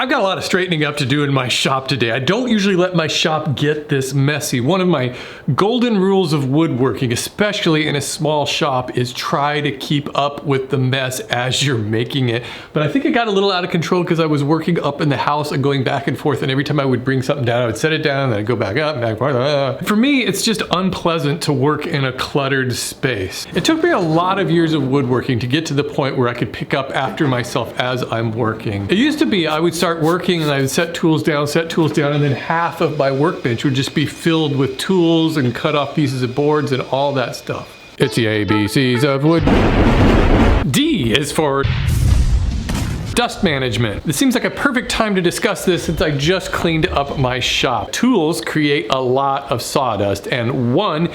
I've got a lot of straightening up to do in my shop today. I don't usually let my shop get this messy. One of my golden rules of woodworking, especially in a small shop, is try to keep up with the mess as you're making it. But I think it got a little out of control because I was working up in the house and going back and forth, and every time I would bring something down, I would set it down, and then I'd go back up and back forth. For me, it's just unpleasant to work in a cluttered space. It took me a lot of years of woodworking to get to the point where I could pick up after myself as I'm working. It used to be I would start working and I would set tools down, and then half of my workbench would just be filled with tools and cut off pieces of boards and all that stuff. It's the ABCs of wood. D is for dust management. This seems like a perfect time to discuss this since I just cleaned up my shop. Tools create a lot of sawdust, and one,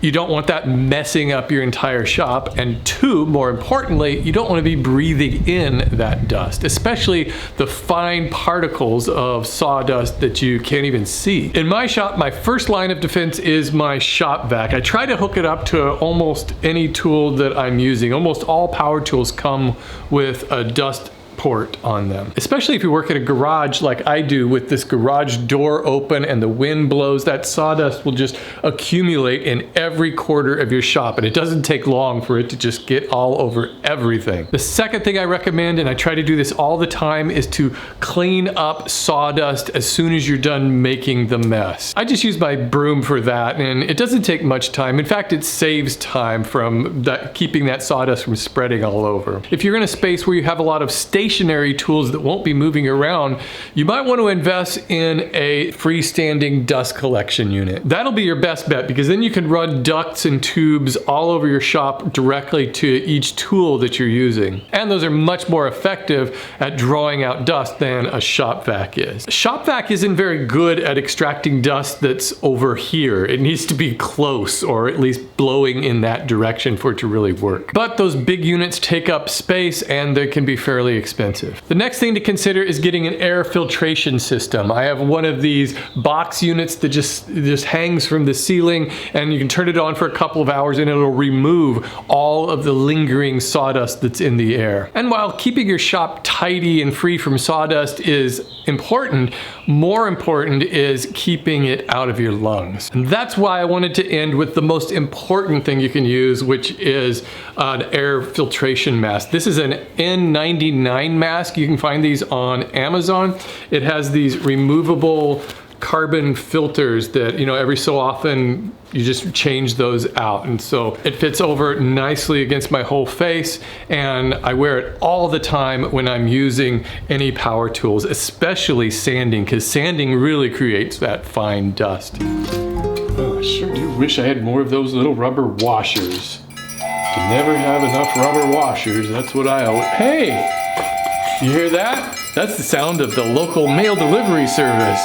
you don't want that messing up your entire shop, and two, more importantly, you don't want to be breathing in that dust, especially the fine particles of sawdust that you can't even see. In my shop, my first line of defense is my shop vac. I try to hook it up to almost any tool that I'm using. Almost all power tools come with a dust port on them. Especially if you work in a garage like I do with this garage door open and the wind blows, that sawdust will just accumulate in every corner of your shop, and it doesn't take long for it to just get all over everything. The second thing I recommend, and I try to do this all the time, is to clean up sawdust as soon as you're done making the mess. I just use my broom for that, and it doesn't take much time. In fact, it saves time from keeping that sawdust from spreading all over. If you're in a space where you have a lot of stationary tools that won't be moving around, you might want to invest in a freestanding dust collection unit. That'll be your best bet, because then you can run ducts and tubes all over your shop directly to each tool that you're using. And those are much more effective at drawing out dust than a shop vac is. A shop vac isn't very good at extracting dust that's over here. It needs to be close, or at least blowing in that direction for it to really work. But those big units take up space and they can be fairly expensive. The next thing to consider is getting an air filtration system. I have one of these box units that just hangs from the ceiling, and you can turn it on for a couple of hours and it'll remove all of the lingering sawdust that's in the air. And while keeping your shop tidy and free from sawdust is important, more important is keeping it out of your lungs. And that's why I wanted to end with the most important thing you can use, which is an air filtration mask. This is an N99 mask. You can find these on Amazon. It has these removable carbon filters that, you know, every so often you just change those out, and so it fits over nicely against my whole face, and I wear it all the time when I'm using any power tools, especially sanding, because sanding really creates that fine dust. Oh, I sure do wish I had more of those little rubber washers. You never have enough rubber washers. That's what I always... Hey! You hear that? That's the sound of the local mail delivery service.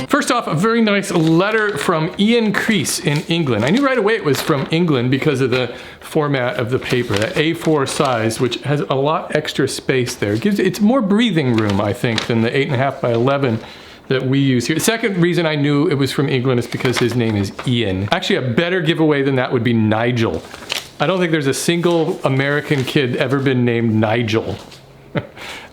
First off, a very nice letter from Ian Crease in England. I knew right away it was from England because of the format of the paper, that A4 size, which has a lot extra space there. It's more breathing room, I think, than the 8.5 by 11 that we use here. The second reason I knew it was from England is because his name is Ian. Actually, a better giveaway than that would be Nigel. I don't think there's a single American kid ever been named Nigel.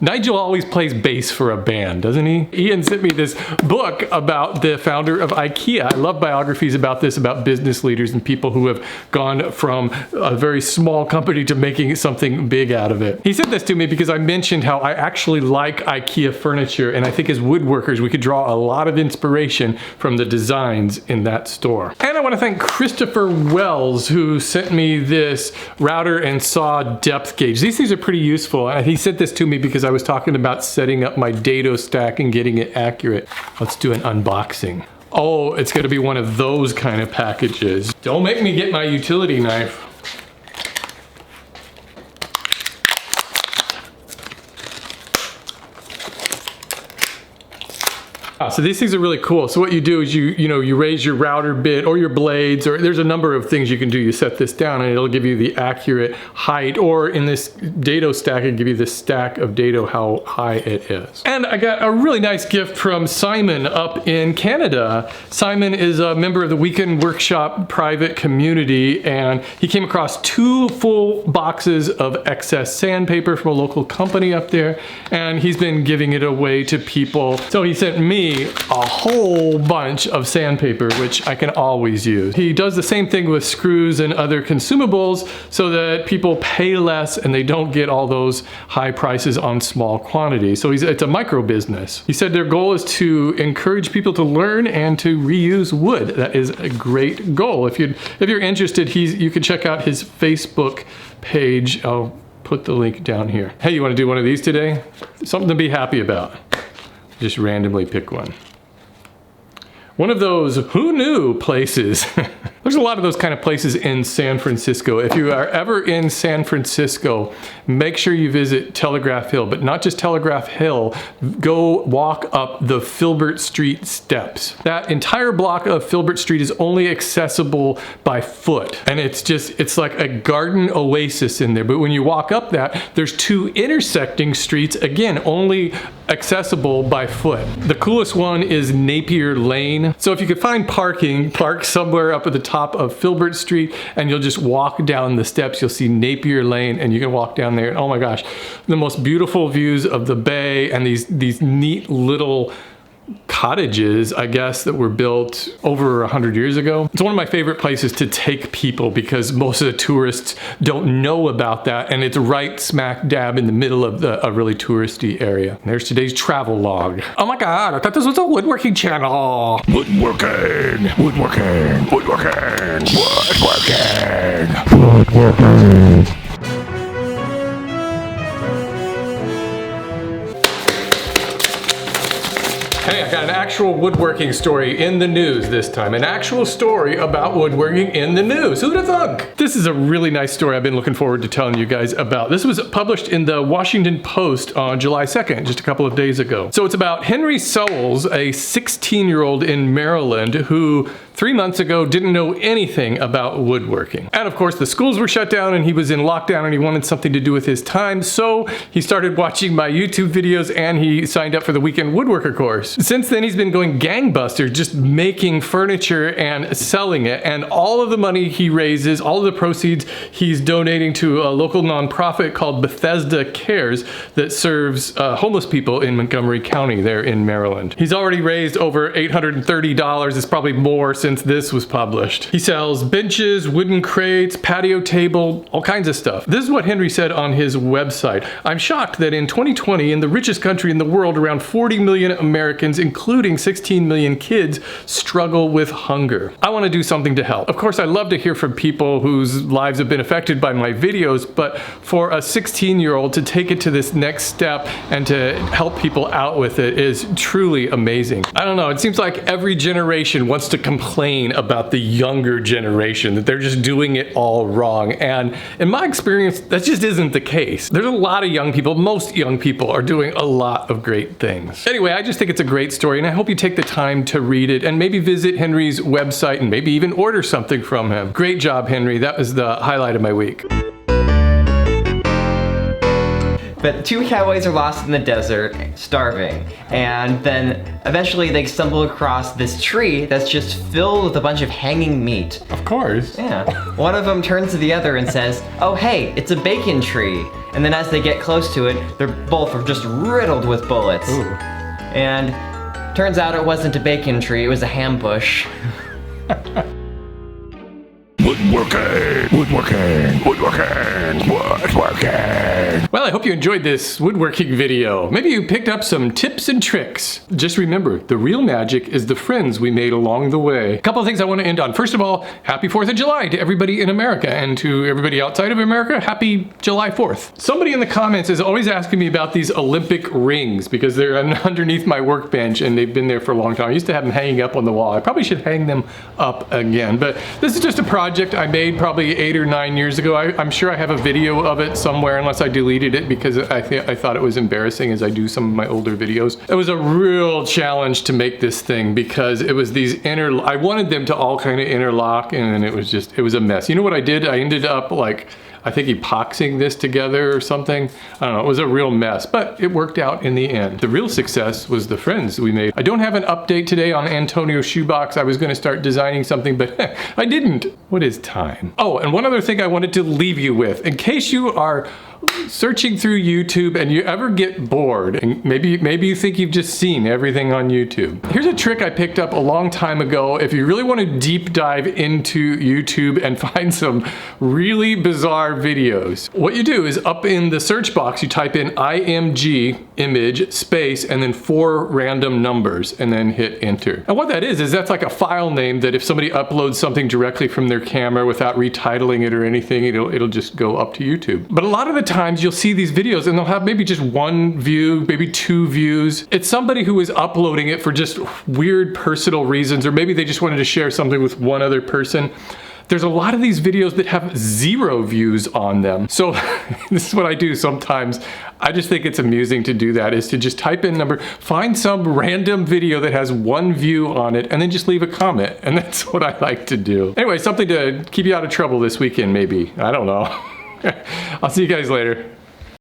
Nigel always plays bass for a band, doesn't he? Ian sent me this book about the founder of IKEA. I love biographies about this, about business leaders and people who have gone from a very small company to making something big out of it. He sent this to me because I mentioned how I actually like IKEA furniture, and I think as woodworkers we could draw a lot of inspiration from the designs in that store. And I want to thank Christopher Wells, who sent me this router and saw depth gauge. These things are pretty useful, and he sent this to me because I was talking about setting up my dado stack and getting it accurate. Let's do an unboxing. Oh, it's gonna be one of those kind of packages. Don't make me get my utility knife. So these things are really cool. So what you do is you raise your router bit or your blades, or there's a number of things you can do. You set this down and it'll give you the accurate height, or in this dado stack, it'll give you the stack of dado, how high it is. And I got a really nice gift from Simon up in Canada. Simon is a member of the Weekend Workshop private community, and he came across 2 full boxes of excess sandpaper from a local company up there, and he's been giving it away to people. So he sent me a whole bunch of sandpaper, which I can always use. He does the same thing with screws and other consumables so that people pay less and they don't get all those high prices on small quantities. So it's a micro business. He said their goal is to encourage people to learn and to reuse wood. That is a great goal. If you're interested, you can check out his Facebook page. I'll put the link down here. Hey, you want to do one of these today? Something to be happy about. Just randomly pick one. One of those who knew places. There's a lot of those kind of places in San Francisco. If you are ever in San Francisco, make sure you visit Telegraph Hill, but not just Telegraph Hill. Go walk up the Filbert Street steps. That entire block of Filbert Street is only accessible by foot. And it's like a garden oasis in there. But when you walk up that, there's 2 intersecting streets, again, only accessible by foot. The coolest one is Napier Lane. So if you could find parking, park somewhere up at the top of Filbert Street, and you'll just walk down the steps. You'll see Napier Lane, and you can walk down there, and oh my gosh, the most beautiful views of the bay and these neat little cottages, I guess, that were built over 100 years ago. It's one of my favorite places to take people because most of the tourists don't know about that, and it's right smack dab in the middle of a really touristy area. There's today's travel log. Oh my god, I thought this was a woodworking channel. Woodworking, woodworking, woodworking, woodworking, woodworking. Hey, I got an actual woodworking story in the news this time. An actual story about woodworking in the news. Who'd have thunk? This is a really nice story I've been looking forward to telling you guys about. This was published in the Washington Post on July 2nd, just a couple of days ago. So it's about Henry Sowles, a 16-year-old in Maryland who 3 months ago didn't know anything about woodworking. And of course the schools were shut down and he was in lockdown and he wanted something to do with his time, so he started watching my YouTube videos and he signed up for the Weekend Woodworker course. Since then he's been going gangbusters, just making furniture and selling it, and all of the money he raises, all of the proceeds, he's donating to a local nonprofit called Bethesda Cares that serves homeless people in Montgomery County there in Maryland. He's already raised over $830, it's probably more since this was published. He sells benches, wooden crates, patio table, all kinds of stuff. This is what Henry said on his website. I'm shocked that in 2020, in the richest country in the world, around 40 million Americans, including 16 million kids, struggle with hunger. I want to do something to help. Of course, I love to hear from people whose lives have been affected by my videos, but for a 16-year-old to take it to this next step and to help people out with it is truly amazing. I don't know, it seems like every generation wants to complain about the younger generation, that they're just doing it all wrong. And in my experience, that just isn't the case. There's a lot of young people, most young people are doing a lot of great things. Anyway, I just think it's a great story and I hope you take the time to read it and maybe visit Henry's website and maybe even order something from him. Great job, Henry. That was the highlight of my week. But 2 cowboys are lost in the desert, starving, and then eventually they stumble across this tree that's just filled with a bunch of hanging meat. Of course. Yeah. One of them turns to the other and says, "Oh hey, it's a bacon tree." And then as they get close to it, they're both just riddled with bullets. Ooh. And turns out it wasn't a bacon tree, it was a ham bush. Woodworking, woodworking, woodworking, woodworking. Well, I hope you enjoyed this woodworking video. Maybe you picked up some tips and tricks. Just remember, the real magic is the friends we made along the way. A couple of things I want to end on. First of all, happy 4th of July to everybody in America, and to everybody outside of America, happy July 4th. Somebody in the comments is always asking me about these Olympic rings because they're underneath my workbench and they've been there for a long time. I used to have them hanging up on the wall. I probably should hang them up again, but this is just a project I made probably 8 or 9 years ago. I'm sure I have a video of it somewhere, unless I deleted it because I thought it was embarrassing, as I do some of my older videos. It was a real challenge to make this thing because it was these I wanted them to all kind of interlock, and it was a mess. You know what I did? I ended up like, I think epoxying this together or something. I don't know, it was a real mess, but it worked out in the end. The real success was the friends we made. I don't have an update today on Antonio's shoebox. I was gonna start designing something, but I didn't. What is time? Oh, and one other thing I wanted to leave you with. In case you are searching through YouTube and you ever get bored, and maybe you think you've just seen everything on YouTube. Here's a trick I picked up a long time ago. If you really want to deep dive into YouTube and find some really bizarre videos, what you do is up in the search box, you type in IMG image space and then 4 random numbers and then hit enter. And what that is that's like a file name that if somebody uploads something directly from their camera without retitling it or anything, it'll just go up to YouTube. But a lot of the times you'll see these videos and they'll have maybe just 1 view, maybe 2 views. It's somebody who is uploading it for just weird personal reasons, or maybe they just wanted to share something with one other person. There's a lot of these videos that have 0 views on them. So this is what I do sometimes. I just think it's amusing to do that, is to just type in number, find some random video that has 1 view on it, and then just leave a comment. And that's what I like to do. Anyway, something to keep you out of trouble this weekend, maybe. I don't know. I'll see you guys later.